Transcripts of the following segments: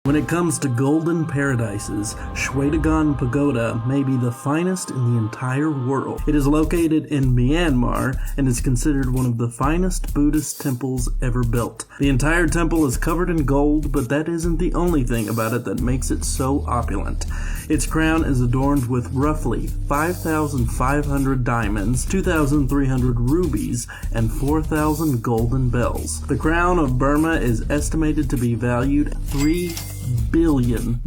When it comes to golden paradises, Shwedagon Pagoda may be the finest in the entire world. It is located in Myanmar and is considered one of the finest Buddhist temples ever built. The entire temple is covered in gold, but that isn't the only thing about it that makes it so opulent. Its crown is adorned with roughly 5,500 diamonds, 2,300 rubies, and 4,000 golden bells. The crown of Burma is estimated to be valued at $3 billion.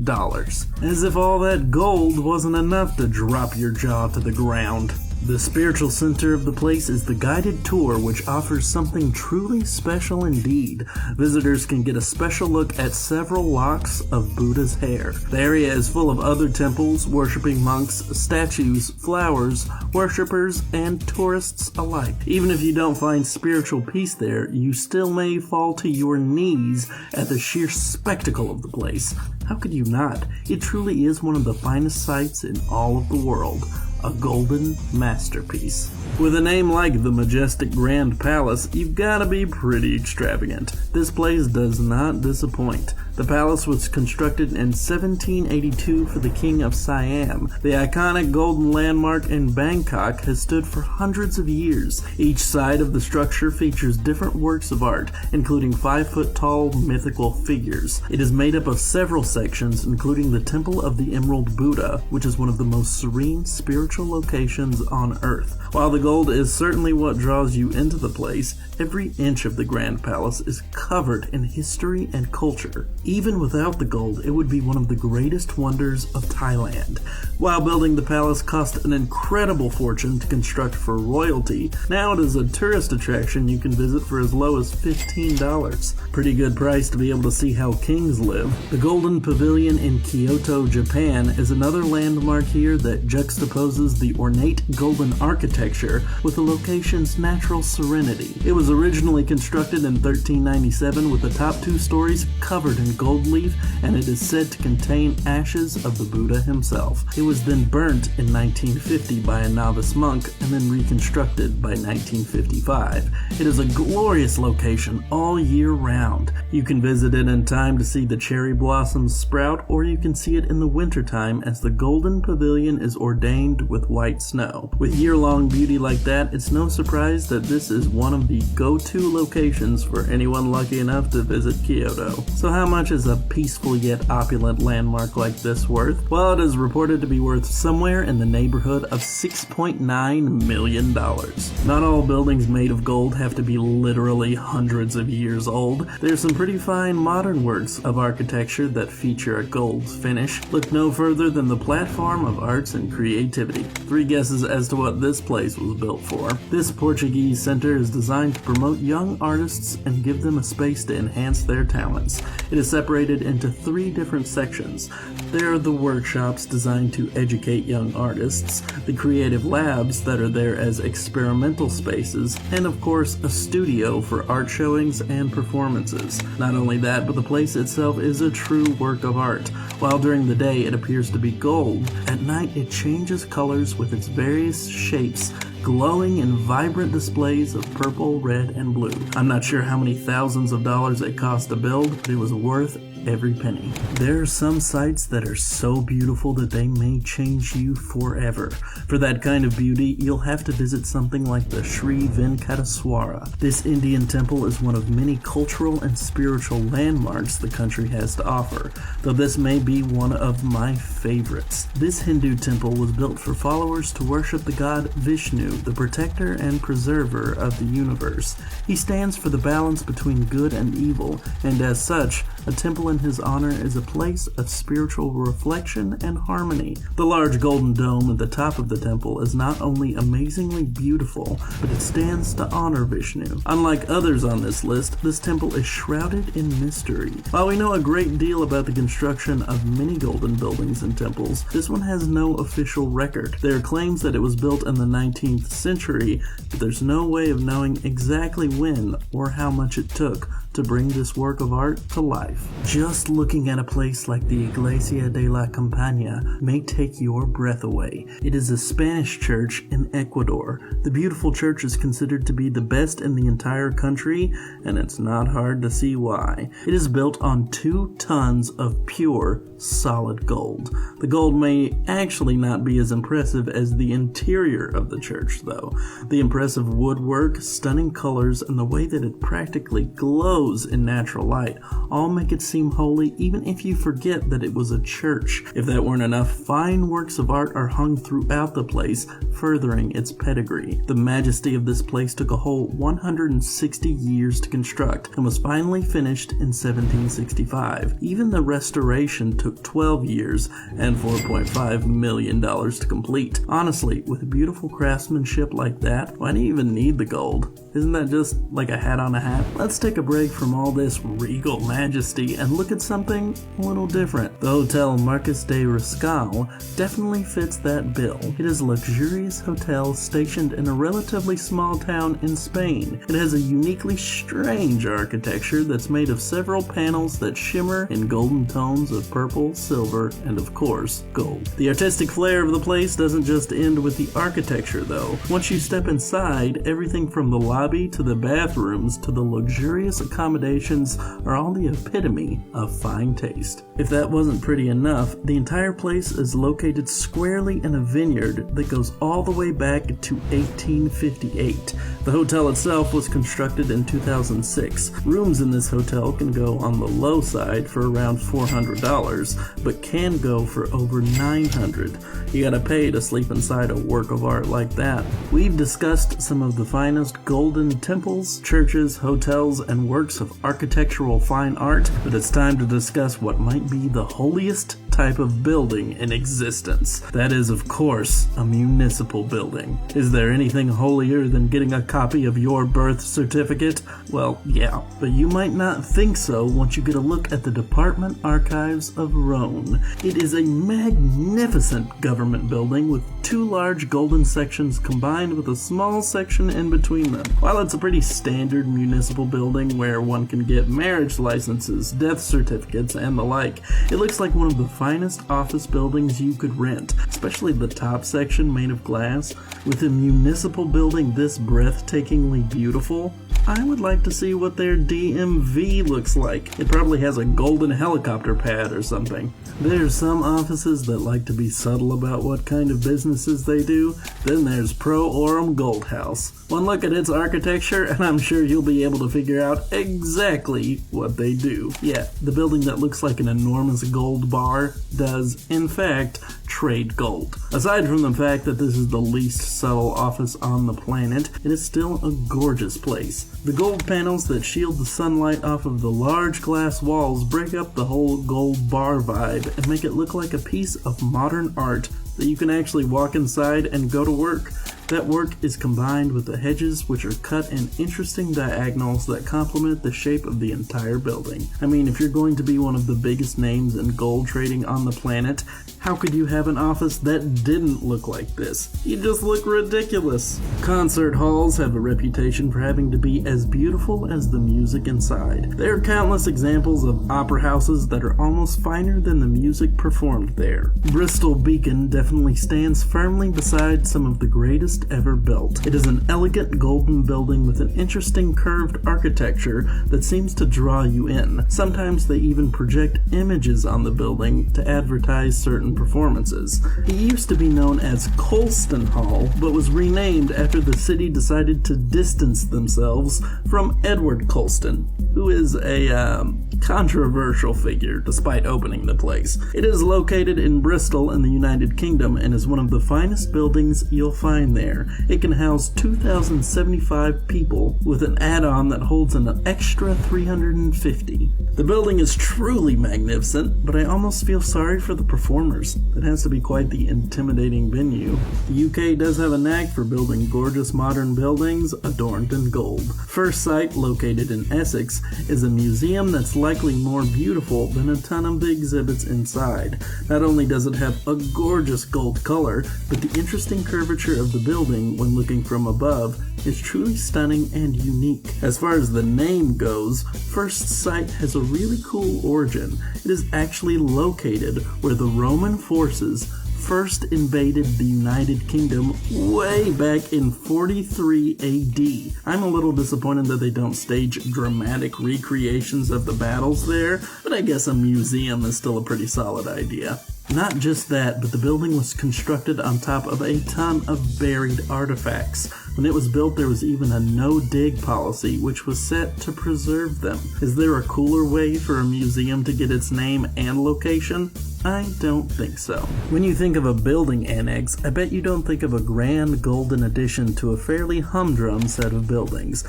As if all that gold wasn't enough to drop your jaw to the ground. The spiritual center of the place is the guided tour, which offers something truly special indeed. Visitors can get a special look at several locks of Buddha's hair. The area is full of other temples, worshipping monks, statues, flowers, worshippers, and tourists alike. Even if you don't find spiritual peace there, you still may fall to your knees at the sheer spectacle of the place. How could you not? It truly is one of the finest sights in all of the world. A golden masterpiece. With a name like the majestic Grand Palace, you've gotta be pretty extravagant. This place does not disappoint. The palace was constructed in 1782 for the King of Siam. The iconic golden landmark in Bangkok has stood for hundreds of years. Each side of the structure features different works of art, including 5-foot-tall mythical figures. It is made up of several sections, including the Temple of the Emerald Buddha, which is one of the most serene spiritual locations on Earth. While the gold is certainly what draws you into the place, every inch of the Grand Palace is covered in history and culture. Even without the gold, it would be one of the greatest wonders of Thailand. While building the palace cost an incredible fortune to construct for royalty, now it is a tourist attraction you can visit for as low as $15. Pretty good price to be able to see how kings live. The Golden Pavilion in Kyoto, Japan is another landmark here that juxtaposes the ornate golden architecture with the location's natural serenity. It was originally constructed in 1397 with the top 2 stories covered in gold leaf, and it is said to contain ashes of the Buddha himself. It was then burnt in 1950 by a novice monk and then reconstructed by 1955. It is a glorious location all year round. You can visit it in time to see the cherry blossoms sprout, or you can see it in the wintertime as the Golden Pavilion is ordained with white snow. With year-long beauty like that, it's no surprise that this is one of the go-to locations for anyone lucky enough to visit Kyoto. So how much is a peaceful yet opulent landmark like this worth? Well, it is reported to be worth somewhere in the neighborhood of $6.9 million. Not all buildings made of gold have to be literally hundreds of years old. There's some pretty fine modern works of architecture that feature a gold finish. Look no further than the Platform of Arts and Creativity. 3 guesses as to what this place was built for. This Portuguese center is designed to promote young artists and give them a space to enhance their talents. It is separated into 3 different sections. There are the workshops designed to educate young artists, the creative labs that are there as experimental spaces, and of course a studio for art showings and performances. Not only that, but the place itself is a true work of art. While during the day it appears to be gold, at night it changes colors with its various shapes, glowing in vibrant displays of purple, red, and blue. I'm not sure how many thousands of dollars it cost to build, but it was worth every penny. There are some sights that are so beautiful that they may change you forever. For that kind of beauty, you'll have to visit something like the Sri Venkateswara. This Indian temple is one of many cultural and spiritual landmarks the country has to offer, though this may be one of my favorites. This Hindu temple was built for followers to worship the god Vishnu, the protector and preserver of the universe. He stands for the balance between good and evil, and as such, a temple in his honor is a place of spiritual reflection and harmony. The large golden dome at the top of the temple is not only amazingly beautiful, but it stands to honor Vishnu. Unlike others on this list, this temple is shrouded in mystery. While we know a great deal about the construction of many golden buildings and temples, this one has no official record. There are claims that it was built in the 19th century, but there's no way of knowing exactly when or how much it took to to bring this work of art to life. Just looking at a place like the Iglesia de la Campaña may take your breath away. It is a Spanish church in Ecuador. The beautiful church is considered to be the best in the entire country, and it's not hard to see why. It is built on 2 tons of pure, solid gold. The gold may actually not be as impressive as the interior of the church, though. The impressive woodwork, stunning colors, and the way that it practically glows in natural light all make it seem holy even if you forget that it was a church. If that weren't enough, fine works of art are hung throughout the place, furthering its pedigree. The majesty of this place took a whole 160 years to construct and was finally finished in 1765. Even the restoration took 12 years and $4.5 million to complete. Honestly, with beautiful craftsmanship like that, why do you even need the gold? Isn't that just like a hat on a hat? Let's take a break from all this regal majesty and look at something a little different. The Hotel Marqués de Riscal definitely fits that bill. It is a luxurious hotel stationed in a relatively small town in Spain. It has a uniquely strange architecture that's made of several panels that shimmer in golden tones of purple, silver, and of course, gold. The artistic flair of the place doesn't just end with the architecture though. Once you step inside, everything from the lobby to the bathrooms to the luxurious accommodations are all the epitome of fine taste. If that wasn't pretty enough, the entire place is located squarely in a vineyard that goes all the way back to 1858. The hotel itself was constructed in 2006. Rooms in this hotel can go on the low side for around $400, but can go for over $900. You gotta pay to sleep inside a work of art like that. We've discussed some of the finest golden temples, churches, hotels, and works of architectural fine art, but it's time to discuss what might be the holiest type of building in existence. That is, of course, a municipal building. Is there anything holier than getting a copy of your birth certificate? Well, yeah, but you might not think so once you get a look at the Department Archives of Rome. It is a magnificent government building with 2 large golden sections combined with a small section in between them. While it's a pretty standard municipal building where one can get marriage licenses, death certificates, and the like, it looks like one of the finest office buildings you could rent, especially the top section made of glass. With a municipal building this breathtakingly beautiful, I would like to see what their DMV looks like. It probably has a golden helicopter pad or something. There's some offices that like to be subtle about what kind of businesses they do. Then there's Pro Aurum Gold House. One look at its architecture and I'm sure you'll be able to figure out exactly what they do. Yeah, the building that looks like an enormous gold bar does, in fact, trade gold. Aside from the fact that this is the least subtle office on the planet, it is still a gorgeous place. The gold panels that shield the sunlight off of the large glass walls break up the whole gold bar vibe and make it look like a piece of modern art that you can actually walk inside and go to work. That work is combined with the hedges, which are cut in interesting diagonals that complement the shape of the entire building. I mean, if you're going to be one of the biggest names in gold trading on the planet, how could you have an office that didn't look like this? You just look ridiculous. Concert halls have a reputation for having to be as beautiful as the music inside. There are countless examples of opera houses that are almost finer than the music performed there. Bristol Beacon definitely stands firmly beside some of the greatest ever built. It is an elegant golden building with an interesting curved architecture that seems to draw you in. Sometimes they even project images on the building to advertise certain performances. It used to be known as Colston Hall, but was renamed after the city decided to distance themselves from Edward Colston, who is a controversial figure despite opening the place. It is located in Bristol in the United Kingdom and is one of the finest buildings you'll find there. It can house 2,075 people with an add-on that holds an extra 350. The building is truly magnificent, but I almost feel sorry for the performers. It has to be quite the intimidating venue. The UK does have a knack for building gorgeous modern buildings adorned in gold. First Sight, located in Essex, is a museum that's likely more beautiful than a ton of the exhibits inside. Not only does it have a gorgeous gold color, but the interesting curvature of the building building when looking from above is truly stunning and unique. As far as the name goes, First Sight has a really cool origin. It is actually located where the Roman forces first invaded the United Kingdom way back in 43 AD. I'm a little disappointed that they don't stage dramatic recreations of the battles there, but I guess a museum is still a pretty solid idea. Not just that, but the building was constructed on top of a ton of buried artifacts. When it was built, there was even a no-dig policy, which was set to preserve them. Is there a cooler way for a museum to get its name and location? I don't think so. When you think of a building annex, I bet you don't think of a grand golden addition to a fairly humdrum set of buildings.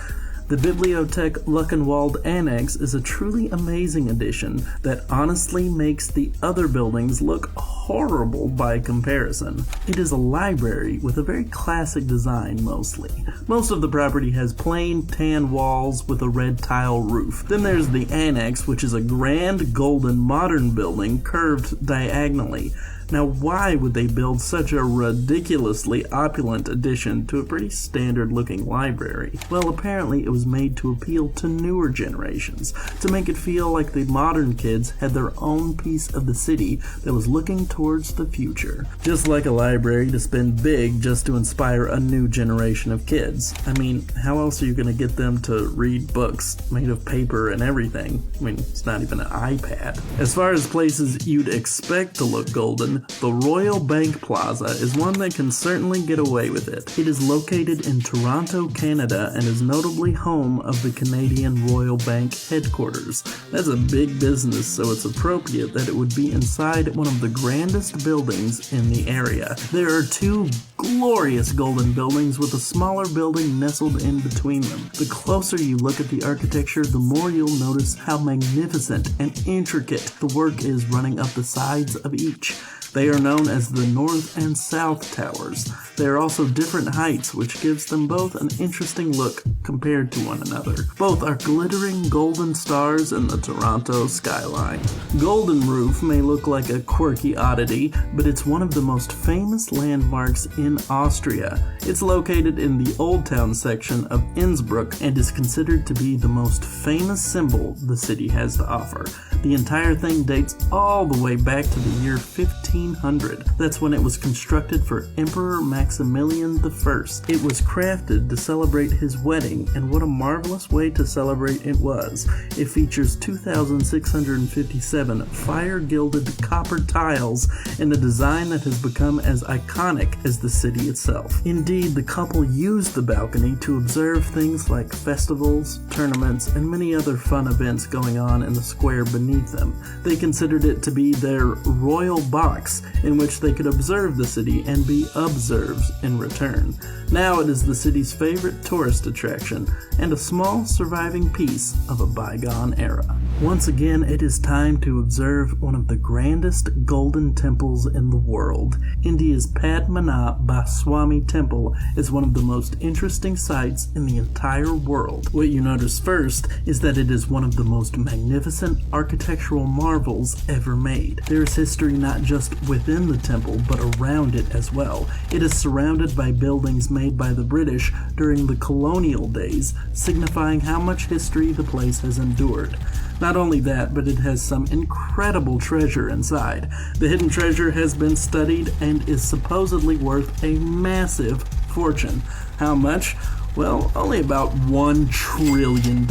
The Bibliothek Luckenwald Annex is a truly amazing addition that honestly makes the other buildings look horrible by comparison. It is a library with a very classic design mostly. Most of the property has plain tan walls with a red tile roof. Then there's the Annex, which is a grand golden modern building curved diagonally. Now, why would they build such a ridiculously opulent addition to a pretty standard-looking library? Well, apparently it was made to appeal to newer generations, to make it feel like the modern kids had their own piece of the city that was looking towards the future. Just like a library to spend big just to inspire a new generation of kids. I mean, how else are you going to get them to read books made of paper and everything? I mean, it's not even an iPad. As far as places you'd expect to look golden, the Royal Bank Plaza is one that can certainly get away with it. It is located in Toronto, Canada, and is notably home of the Canadian Royal Bank headquarters. That's a big business, so it's appropriate that it would be inside one of the grandest buildings in the area. There are two glorious golden buildings with a smaller building nestled in between them. The closer you look at the architecture, the more you'll notice how magnificent and intricate the work is running up the sides of each. They are known as the North and South Towers. They are also different heights, which gives them both an interesting look compared to one another. Both are glittering golden stars in the Toronto skyline. Golden Roof may look like a quirky oddity, but it's one of the most famous landmarks in Austria. It's located in the Old Town section of Innsbruck and is considered to be the most famous symbol the city has to offer. The entire thing dates all the way back to the year 1500. That's when it was constructed for Emperor Maximilian I. It was crafted to celebrate his wedding, and what a marvelous way to celebrate it was. It features 2,657 fire-gilded copper tiles in a design that has become as iconic as the city itself. Indeed, the couple used the balcony to observe things like festivals, tournaments, and many other fun events going on in the square beneath them. They considered it to be their royal box in which they could observe the city and be observed in return. Now it is the city's favorite tourist attraction and a small surviving piece of a bygone era. Once again, it is time to observe one of the grandest golden temples in the world. India's Padmanabh Swami Temple is one of the most interesting sights in the entire world. What you notice first is that it is one of the most magnificent architectural marvels ever made. There is history not just within the temple, but around it as well. It is surrounded by buildings made by the British during the colonial days, signifying how much history the place has endured. Not only that, but it has some incredible treasure inside. The hidden treasure has been studied and is supposedly worth a massive fortune. How much? Well, only about $1 trillion.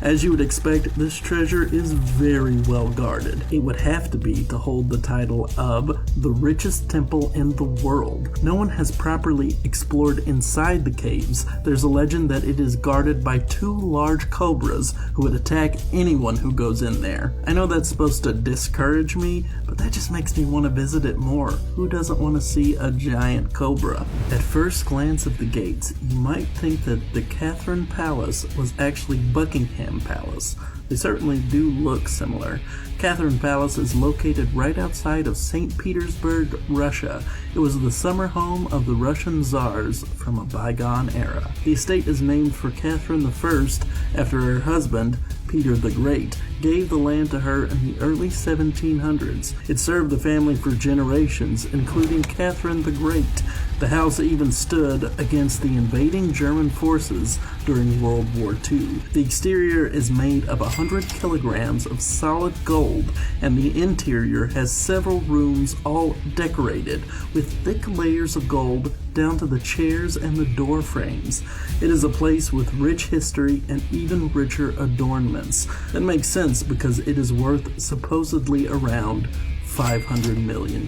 As you would expect, this treasure is very well guarded. It would have to be to hold the title of the richest temple in the world. No one has properly explored inside the caves. There's a legend that it is guarded by 2 large cobras who would attack anyone who goes in there. I know that's supposed to discourage me, but that just makes me want to visit it more. Who doesn't want to see a giant cobra? At first glance of the gates, you might think that the Catherine Palace was actually Buckingham Palace. They certainly do look similar. Catherine Palace is located right outside of St. Petersburg, Russia. It was the summer home of the Russian czars from a bygone era. The estate is named for Catherine I after her husband, Peter the Great, gave the land to her in the early 1700s. It served the family for generations, including Catherine the Great. The house even stood against the invading German forces during World War II. The exterior is made of 100 kilograms of solid gold, and the interior has several rooms all decorated with thick layers of gold down to the chairs and the door frames. It is a place with rich history and even richer adornments. That makes sense because it is worth supposedly around $500 million.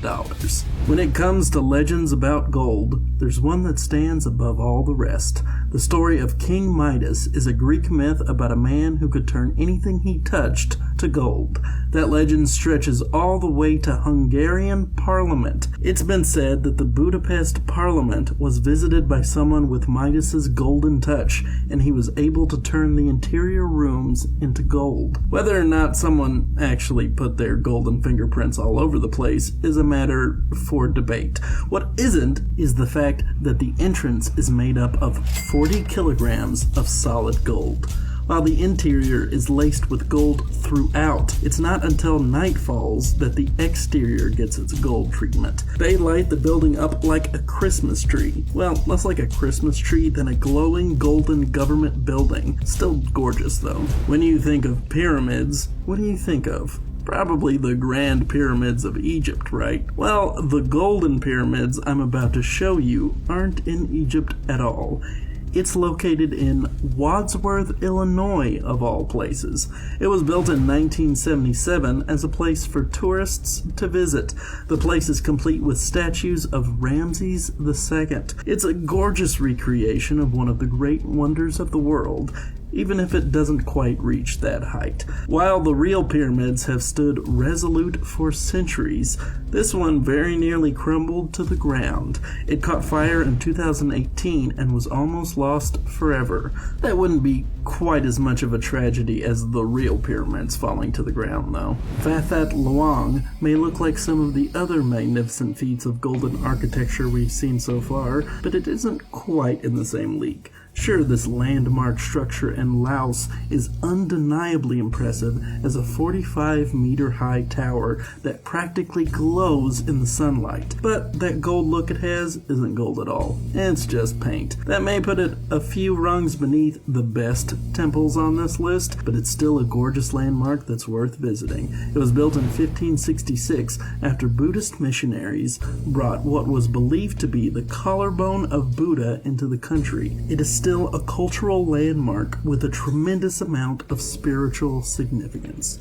When it comes to legends about gold, there's one that stands above all the rest. The story of King Midas is a Greek myth about a man who could turn anything he touched to gold. That legend stretches all the way to Hungarian Parliament. It's been said that the Budapest Parliament was visited by someone with Midas's golden touch, and he was able to turn the interior rooms into gold. Whether or not someone actually put their golden fingerprints all over the place is a matter for debate. What isn't is the fact that the entrance is made up of 40 kilograms of solid gold. While the interior is laced with gold throughout, it's not until night falls that the exterior gets its gold treatment. They light the building up like a Christmas tree. Well, less like a Christmas tree than a glowing golden government building. Still gorgeous though. When you think of pyramids, what do you think of? Probably the Grand Pyramids of Egypt, right? Well, the golden pyramids I'm about to show you aren't in Egypt at all. It's located in Wadsworth, Illinois, of all places. It was built in 1977 as a place for tourists to visit. The place is complete with statues of Ramses II. It's a gorgeous recreation of one of the great wonders of the world, even if it doesn't quite reach that height. While the real pyramids have stood resolute for centuries, this one very nearly crumbled to the ground. It caught fire in 2018 and was almost lost forever. That wouldn't be quite as much of a tragedy as the real pyramids falling to the ground, though. Fathat Luang may look like some of the other magnificent feats of golden architecture we've seen so far, but it isn't quite in the same league. Sure, this landmark structure in Laos is undeniably impressive as a 45-meter-high tower that practically glows in the sunlight. But that gold look it has isn't gold at all. It's just paint. That may put it a few rungs beneath the best temples on this list, but it's still a gorgeous landmark that's worth visiting. It was built in 1566 after Buddhist missionaries brought what was believed to be the collarbone of Buddha into the country. It is still a cultural landmark with a tremendous amount of spiritual significance.